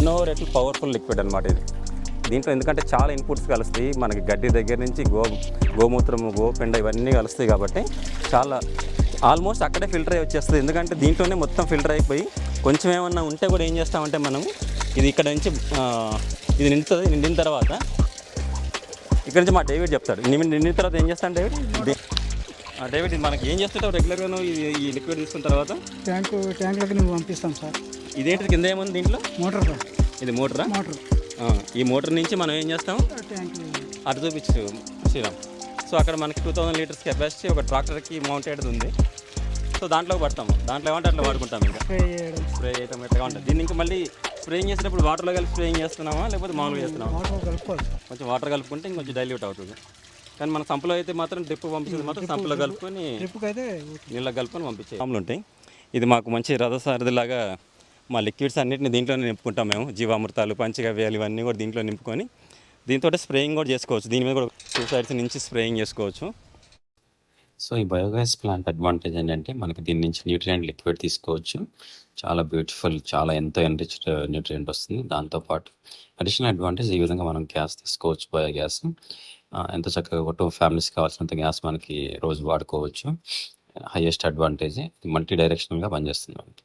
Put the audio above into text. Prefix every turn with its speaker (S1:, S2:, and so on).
S1: ఎన్నో రెట్లు powerful liquid అనమాట ఇది. దీంట్లో ఎందుకంటే చాలా ఇన్పుట్స్ కలుస్తాయి, మనకి గడ్డి దగ్గర నుంచి గోమూత్రము, గోపెండ ఇవన్నీ కలుస్తాయి కాబట్టి చాలా ఆల్మోస్ట్ అక్కడే ఫిల్టర్ అయ్యి వచ్చేస్తుంది. ఎందుకంటే దీంట్లోనే మొత్తం ఫిల్టర్ అయిపోయి కొంచెం ఏమన్నా ఉంటే కూడా ఏం చేస్తామంటే మనం ఇది ఇక్కడ నుంచి ఇది నిండిన తర్వాత ఇక్కడ నుంచి మా డేవిడ్ చెప్తాడు. నిండిన తర్వాత ఏం చేస్తాను డేవిడ్ ఇది మనకి ఏం చేస్తుంటావు రెగ్యులర్గా ఈ లిక్విడ్ తీసుకున్న తర్వాత?
S2: ట్యాంకులోకి నువ్వు పంపిస్తాం సార్.
S1: ఇదేంటి కింద ఏముంది దీంట్లో?
S2: Motor sir.
S1: ఇది మోటరా?
S2: మోటార్.
S1: ఈ మోటార్ నుంచి మనం ఏం చేస్తాం అటు చూపించు శ్రీరామ్. సో అక్కడ మనకి 2000 లీటర్స్ కెపాసిటీ ఒక ట్రాక్టర్కి మౌంటెడ్ ఉంది. సో దాంట్లో పడతాము, దాంట్లో ఏమంటే అట్లా వాడుకుంటాం. ఇంకా స్ప్రే చేయడం ఎట్లా ఉంటుంది. దీన్ని ఇంకా మళ్ళీ స్ప్రేయింగ్ చేసేటప్పుడు వాటర్లో కలిపి స్ప్రేయింగ్ చేస్తున్నామా లేకపోతే మామూలుగా చేస్తున్నామా? కొంచెం వాటర్ కలుపుకుంటే ఇంకొంచెం డైల్యూట్ అవుతుంది. కానీ మన సంపలో అయితే మాత్రం డ్రిప్ పంపించేది మాత్రం సంపలో కలుపుకొని నీళ్ళకి కలుపుకొని పంపించే మామూలు ఉంటాయి. ఇది మాకు మంచి రథసారథిలాగా మా లిక్విడ్స్ అన్నింటిని దీంట్లోనే నింపుకుంటాం మేము. జీవామృతాలు, పంచగవ్యాలు ఇవన్నీ కూడా దీంట్లో నింపుకొని దీంతో స్ప్రేయింగ్ కూడా చేసుకోవచ్చు. దీని మీద కూడా 2 సైడ్స్ నుంచి స్ప్రేయింగ్ చేసుకోవచ్చు.
S3: సో ఈ బయోగ్యాస్ ప్లాంట్ అడ్వాంటేజ్ ఏంటంటే మనకి దీని నుంచి న్యూట్రియంట్ లిక్విడ్ తీసుకోవచ్చు. చాలా బ్యూటిఫుల్, చాలా ఎంతో ఎన్రిచ్డ్ న్యూట్రియంట్ వస్తుంది. దాంతోపాటు అడిషనల్ అడ్వాంటేజ్ ఈ విధంగా మనం గ్యాస్ తీసుకోవచ్చు. బయోగ్యాస్ ఎంతో చక్కగా ఒక 2 ఫ్యామిలీస్ కావాల్సినంత గ్యాస్ మనకి రోజు వాడుకోవచ్చు. హైయెస్ట్ అడ్వాంటేజ్ మల్టీ డైరెక్షనల్గా పనిచేస్తుంది మనకి.